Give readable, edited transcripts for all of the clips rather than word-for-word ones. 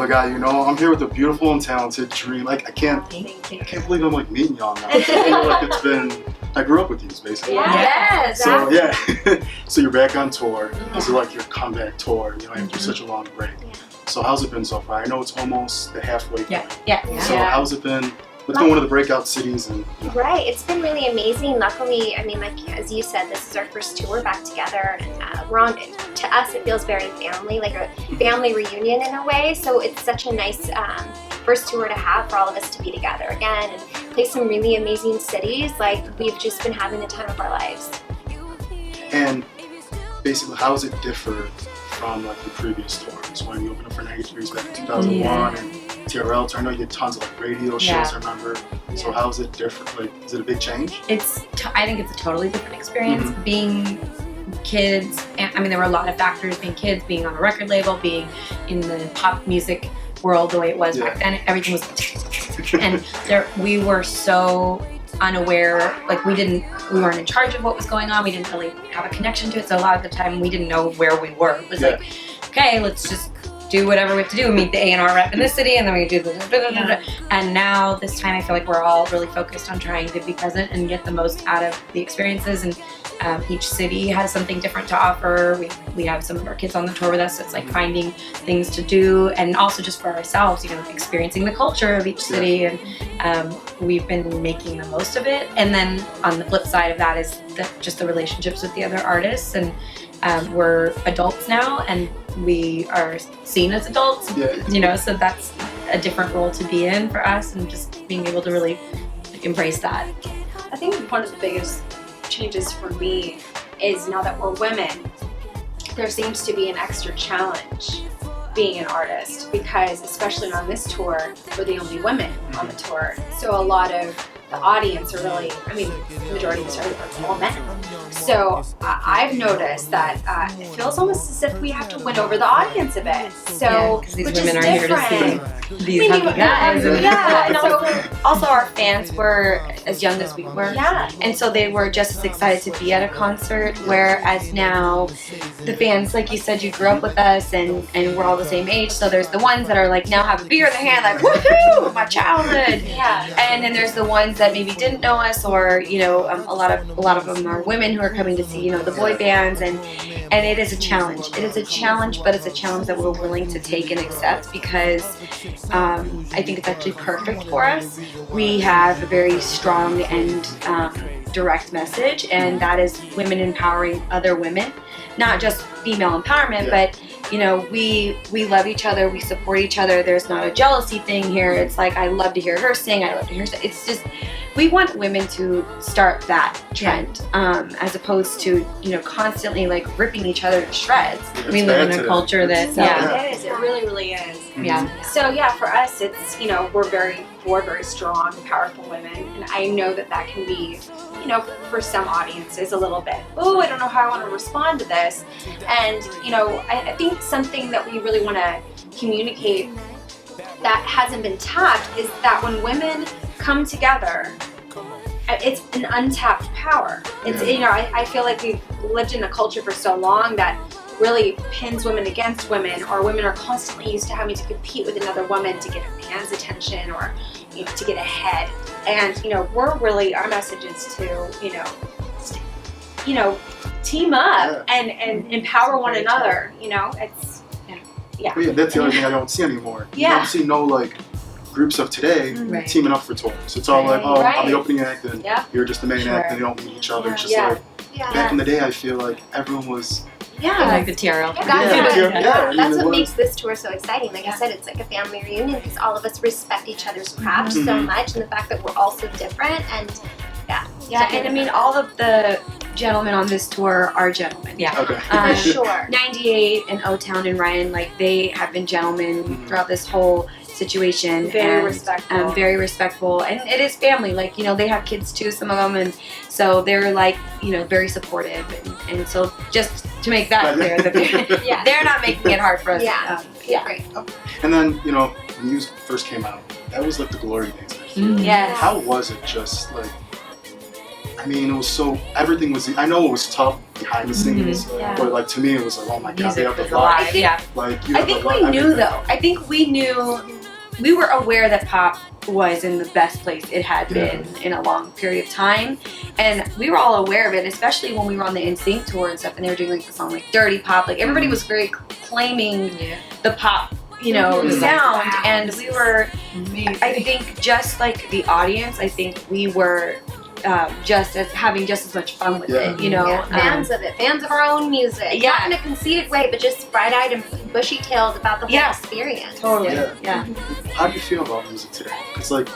the guy you know. I'm here with a beautiful and talented Dream. Like I can't believe I'm like meeting y'all now. I feel like it's been. I grew up with these basically. Yes. So yeah. So you're back on tour. This is like your comeback tour. You know, after such a long break. So how's it been so far? I know it's almost the halfway point. So how's it been? Within one of the breakout cities and Right, it's been really amazing. Luckily, I mean, like as you said, this is our first tour back together, and we're on. To us, it feels very family, like a family reunion in a way. So it's such a nice first tour to have for all of us to be together again and play some really amazing cities. Like we've just been having the time of our lives. And basically, how does it differ from like the previous tours when you opened up for 93s back in 2001 and TRL tour? I know you did tons of like radio shows, I remember. So how is it different? Like, is it a big change? I think it's a totally different experience. Being kids, and I mean, there were a lot of factors. Being kids, being on a record label, being in the pop music world the way it was back then, everything was, and we were so unaware. Like we weren't in charge of what was going on. We didn't really have a connection to it. So a lot of the time, we didn't know where we were. It was like, okay, let's just do whatever we have to do. Meet the A&R rep in this city, and then we do And now this time, I feel like we're all really focused on trying to be present and get the most out of the experiences. And each city has something different to offer. We have some of our kids on the tour with us. So it's like finding things to do, and also just for ourselves, you know, experiencing the culture of each city. And we've been making the most of it. And then on the flip side of that is just the relationships with the other artists. And we're adults now, and we are seen as adults, you know, so that's a different role to be in for us, and just being able to really embrace that. I think one of the biggest changes for me is now that we're women, there seems to be an extra challenge being an artist, because especially on this tour, we're the only women on the tour. So a lot of the audience are really, I mean, the majority of us are all men. So I've noticed that it feels almost as if we have to win over the audience a bit. So because these women are here to see these happy guys. And Also our fans were as young as we were. and so they were just as excited to be at a concert, whereas now the fans, like you said, you grew up with us and we're all the same age, so there's the ones that are like now have a beer in their hand, like woohoo, my childhood. And then there's the ones that maybe didn't know us, or you know, a lot of them are women who are coming to see, you know, the boy bands, and it is a challenge. It is a challenge, but it's a challenge that we're willing to take and accept, because I think it's actually perfect for us. We have a very strong and direct message, and that is women empowering other women, not just female empowerment, but you know, we love each other, we support each other. There's not a jealousy thing here. It's like, I love to hear her sing, I love to hear her sing. It's just, we want women to start that trend, as opposed to, you know, constantly like ripping each other to shreds. We live in a culture that, it is. It really, really is. So for us, it's, you know, we're very strong, powerful women, and I know that can be, you know, for some audiences a little bit, oh, I don't know how I want to respond to this. And you know, I think something that we really want to communicate that hasn't been tapped is that when women come together, it's an untapped power. It's, you know, I feel like we've lived in a culture for so long that really pins women against women, or women are constantly used to having to compete with another woman to get a man's attention, or you know, to get ahead. And you know, we're really, our message is to, you know, team up and empower one another. You know, it's Well, that's the other thing I don't see anymore. You don't see no like groups of today teaming up for tours. It's all like, oh, I'm the opening act, and you're just the main act, and you don't meet each other. It's just like back in the day, I feel like everyone was. Like the TRL. That's what makes this tour so exciting. Like I said, it's like a family reunion, because all of us respect each other's craft so much, and the fact that we're all so different, and and I mean, all of the gentlemen on this tour are gentlemen. For sure. 98 and O-Town and Ryan, like they have been gentlemen throughout this whole situation. Very respectful. Very respectful, and it is family. Like, you know, they have kids too, some of them, and so they're like, you know, very supportive, and so just to make that clear, that they're not making it hard for us. Great. And then, you know, when you first came out, that was like the glory days. Yes. How was it just like I mean, it was so, everything was, I know it was tough behind the scenes, but like to me it was like, oh my god, they have the vibe. Yeah. Like, I think we knew though. I think we knew, we were aware that pop was in the best place it had been in a long period of time, and we were all aware of it, especially when we were on the NSYNC tour and stuff, and they were doing like the song like Dirty Pop. Like everybody was very claiming the pop, you know, sound, and we were. I think just like the audience, I think we were. Having just as much fun with it, you know. Fans of it, fans of our own music. Yeah. Not in a conceited way, but just bright-eyed and bushy-tailed about the whole experience. Totally. Yeah. How do you feel about music today? It's like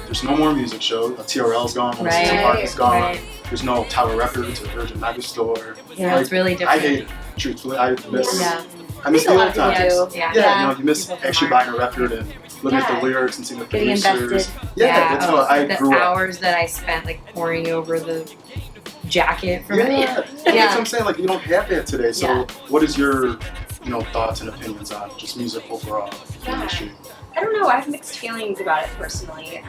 there's no more music shows. TRL's gone. Season Park is gone. Right. There's no Tower Records or Virgin Megastore. Yeah, like, it's really different. I hate it. Truthfully, I miss. Yeah. I miss the old times. Yeah. You know, you miss actually buying a record and looking at the lyrics and seeing the Getting producers. invested. That's how I grew The up. hours that I spent like poring over the jacket from That's what I'm saying. Like you don't have that today. So what is your, thoughts and opinions on just music overall in the industry? I don't know. I have mixed feelings about it personally.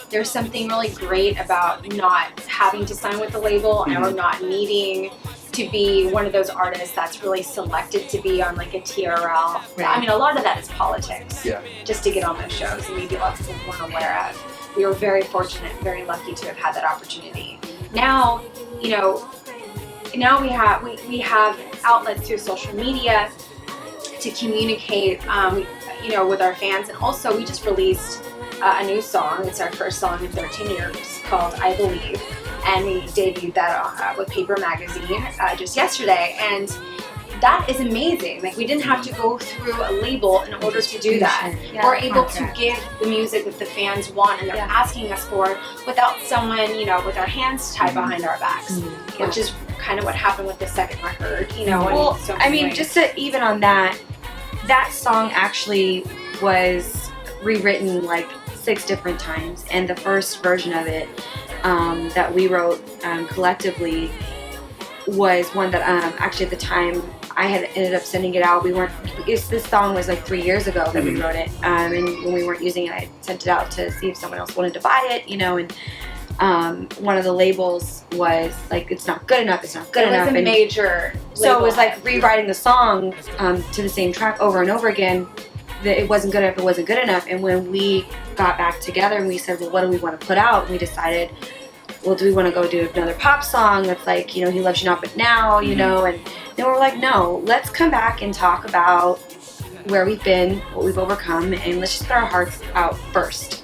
There's something really great about not having to sign with the label or not needing to be one of those artists that's really selected to be on like a TRL. Right. I mean, a lot of that is politics. Yeah. Just to get on those shows, and maybe lots of people weren't aware of. We were very fortunate, very lucky to have had that opportunity. Now, now we have outlets through social media to communicate, with our fans, and also we just released a new song. It's our first song in 13 years called "I Believe," and we debuted that with Paper Magazine just yesterday, and that is amazing. Like we didn't have to go through a label in order to do that. We're able to give the music that the fans want and they're asking us for without someone, with our hands tied behind our backs, which is kind of what happened with the second record, Well, so I mean, just to even on that song actually was rewritten like 6 different times, and the first version of it that we wrote collectively was one that actually at the time I had ended up sending it out. This song was like 3 years ago that we wrote it, and when we weren't using it, I sent it out to see if someone else wanted to buy it, and one of the labels was like, it's not good enough, it's not good enough. It was a major so it was like rewriting the song to the same track over and over again. That it wasn't good enough, and when we got back together and we said, well, what do we want to put out, and we decided, well, do we want to go do another pop song that's like, He Loves You Not But Now, and then we're like, no, let's come back and talk about where we've been, what we've overcome, and let's just put our hearts out first.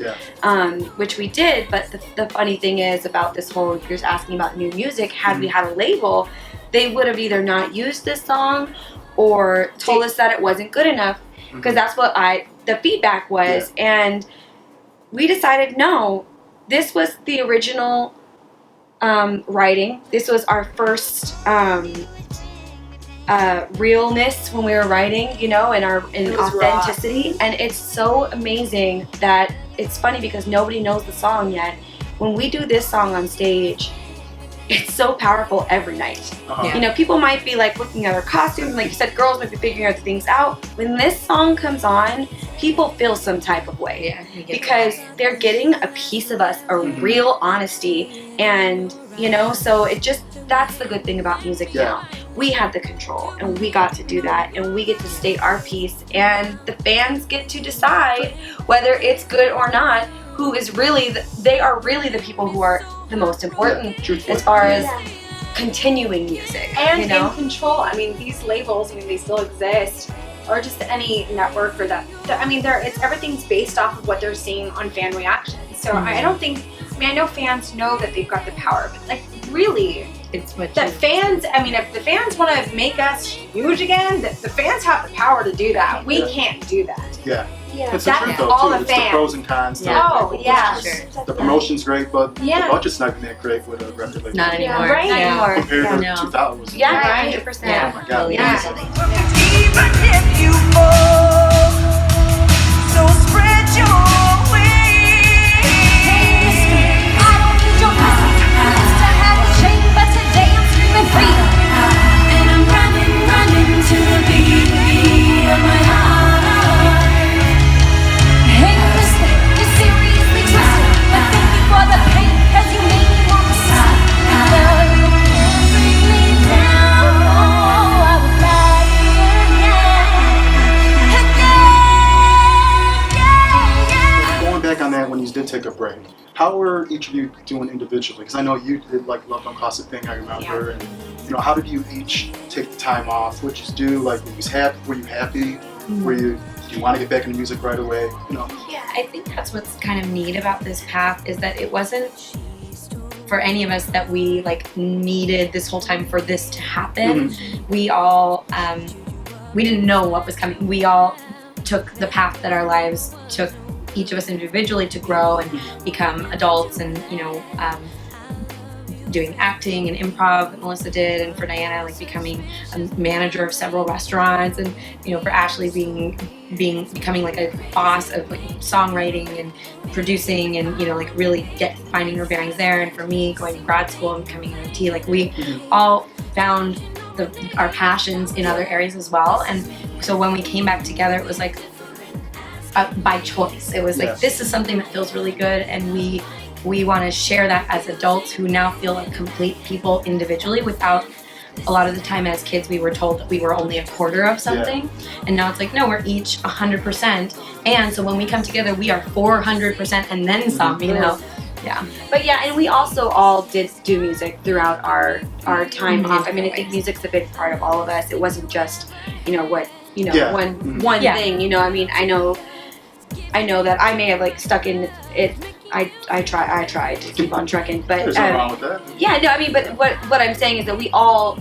Which we did, but the funny thing is about this whole, you're asking about new music, had we had a label, they would have either not used this song or told us that it wasn't good enough, because that's what the feedback was, and we decided, no, this was the original writing. This was our first realness when we were writing, and authenticity. And it's so amazing that it's funny because nobody knows the song yet. When we do this song on stage, it's so powerful every night. People might be like looking at our costumes, like you said, girls might be figuring other things out. When this song comes on, people feel some type of way because they're getting a piece of us, a real honesty, and so that's the good thing about music now. We have the control, and we got to do that, and we get to state our piece, and the fans get to decide whether it's good or not. Who is really they are really the people who are the most important as far as continuing music and in control. I mean, these labels, they still exist, or just any network or that. Everything's based off of what they're seeing on fan reactions. So I don't think. I know fans know that they've got the power, but like really, it's what the fans. If the fans want to make us huge again, the fans have the power to do that. We can't do that. It's the truth, though, too. It's the pros and cons. The promotion's great, but the budget's not even that great with a record label. Not anymore. Right. anymore. Compared to 2000. 100%. Oh my God. Even if you fall, so spread your wings. I don't need your muscles to have a chain, but today I'm screaming freedom. And I'm running to the beat of my heart. Hey, listen, you're seriously twisted, but thank you for the pain, 'cause you made me want to stop. take a break. How were each of you doing individually? Because I know you did like Love Don't Cost a Thing, I remember. And how did you each take the time off? What'd you do? Like, were you happy? Were you? Do you want to get back into music right away? Yeah, I think that's what's kind of neat about this path is that it wasn't for any of us that we like needed this whole time for this to happen. We all we didn't know what was coming. We all took the path that our lives took each of us individually to grow and become adults, and doing acting and improv that Melissa did, and for Diana like becoming a manager of several restaurants, and for Ashley becoming like a boss of like songwriting and producing, and like really finding her bearings there, and for me going to grad school and becoming an OT. Like we all found our passions in other areas as well, and so when we came back together it was like by choice. It was like, this is something that feels really good, and we want to share that as adults who now feel like complete people individually. Without a lot of the time as kids we were told that we were only a quarter of something, and now it's like, no, we're each 100%, and so when we come together we are 400% and then some. But and we also all did do music throughout our time off. I mean, I think music's a big part of all of us. It wasn't just one thing. I mean, I know that I may have like stuck in it. I tried to keep on trucking, but there's nothing wrong with that. Yeah, no, I mean, but what I'm saying is that we all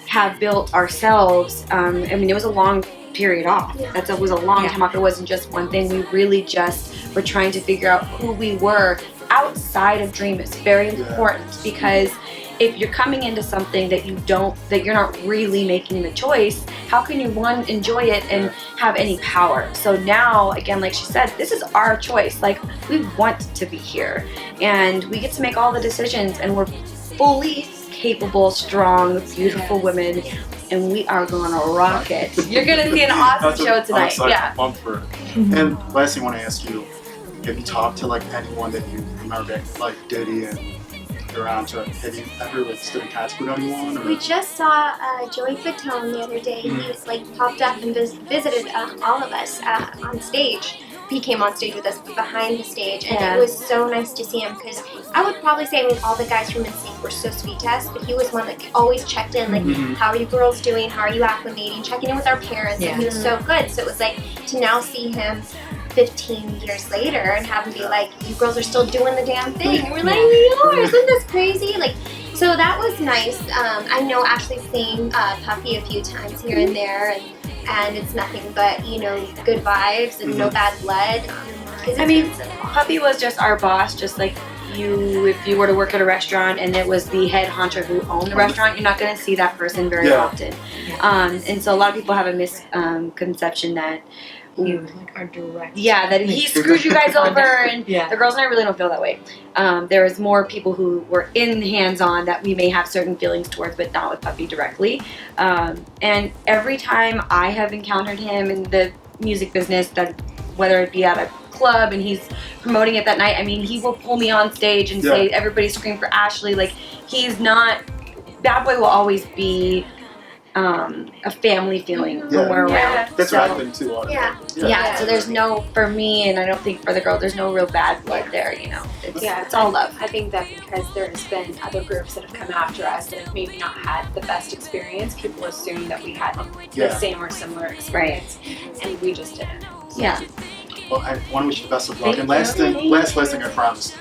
have built ourselves. I mean, it was a long period off. That was a long time off. It wasn't just one thing. We really just were trying to figure out who we were outside of Dream. It's very important because if you're coming into something that you're not really making the choice, how can you enjoy it and have any power? So now, again, like she said, this is our choice. Like, we want to be here, and we get to make all the decisions, and we're fully capable, strong, beautiful women, and we are gonna rock it. You're gonna see an awesome show tonight. I'm for it. And last thing I want to ask you, have you talked to like anyone that you remember back, like Diddy and around to, have you ever like stood in contact with anyone? Or? We just saw Joey Fatone the other day. He like popped up and visited all of us on stage. He came on stage with us behind the stage, and it was so nice to see him, because I would probably say all the guys from NSYNC were so sweet to us, but he was one that always checked in, like, how are you girls doing? How are you acclimating? Checking in with our parents, and he was so good. So it was like to now see him 15 years later and have him be like, you girls are still doing the damn thing. And we're like, we are, isn't this crazy? Like, so that was nice. I know Ashley's seen Puffy a few times here and there, and it's nothing but, good vibes and no bad blood. I mean, Puffy was just our boss, just like if you were to work at a restaurant and it was the head honcho who owned the restaurant, you're not going to see that person very often. And so a lot of people have a misconception that he was like our direct. That he screwed you guys over, and the girls and I really don't feel that way. There was more people who were in hands-on that we may have certain feelings towards, but not with Puppy directly. And every time I have encountered him in the music business, that whether it be at a club and he's promoting it that night, I mean, he will pull me on stage and say, everybody scream for Ashley. Like, he's not, Bad Boy will always be a family feeling when we're around. That's what I think too. So there's no, for me, and I don't think for the girl, there's no real bad blood there, It's all love. I think that because there's been other groups that have come after us that have maybe not had the best experience, people assume that we had the same or similar experience, and we just didn't. So. Well, I want to wish you the best of luck. And last thing, I promise.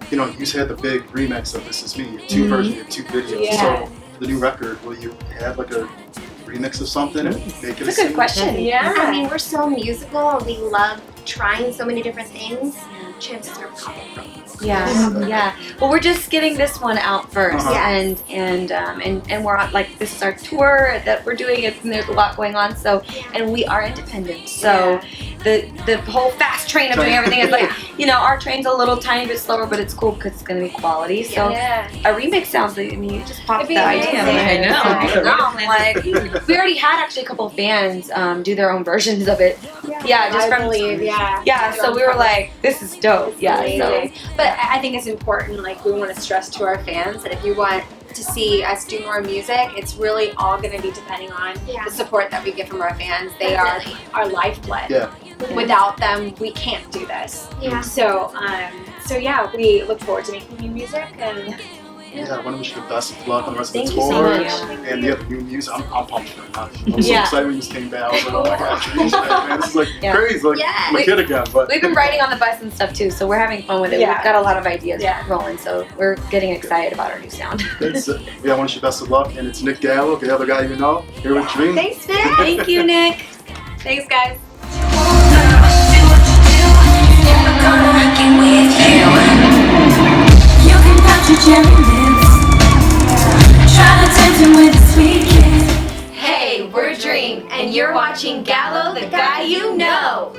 You had the big remix of This Is Me, two versions, you have two videos. So the new record, will you have like a remix of something and make it That's a good question. I mean, we're so musical and we love trying so many different things. Chances are probably. Well, we're just getting this one out first, and we're on, like, this is our tour that we're doing, and there's a lot going on. So, and we are independent. So, the whole fast train of doing everything is like, our train's a little tiny bit slower, but it's cool because it's going to be quality. So, a remix sounds like, I mean, you just popped the idea. We already had actually a couple of fans do their own versions of it. So we were like, this is dope. But I think it's important, like, we want to stress to our fans that if you want to see us do more music, it's really all going to be depending on the support that we get from our fans. They are our lifeblood. Without them, we can't do this. Yeah. So yeah, we look forward to making new music and. Yeah, I want to wish you the best of luck on the rest Thank of you the so tour. much. And yeah, the new music, I'm pumped for it. I'm so Yeah. excited when you just came back. I was like, oh my gosh, man, this is like Yeah. crazy. Like, Yeah. I'm a kid again. But We've been riding on the bus and stuff too, so we're having fun with it. Yeah. We've got a lot of ideas Yeah. rolling, so we're getting excited about our new sound. it's, yeah, I want to wish you the best of luck. And it's Nick Gallo, the other guy you know, here with Dream. Thanks, Nick. Thank you, Nick. Thanks, guys. You can touch your cherry lips. Try to tempt him with a sweet kiss. Hey, we're Dream, and you're watching Gallo, the Guy You Know.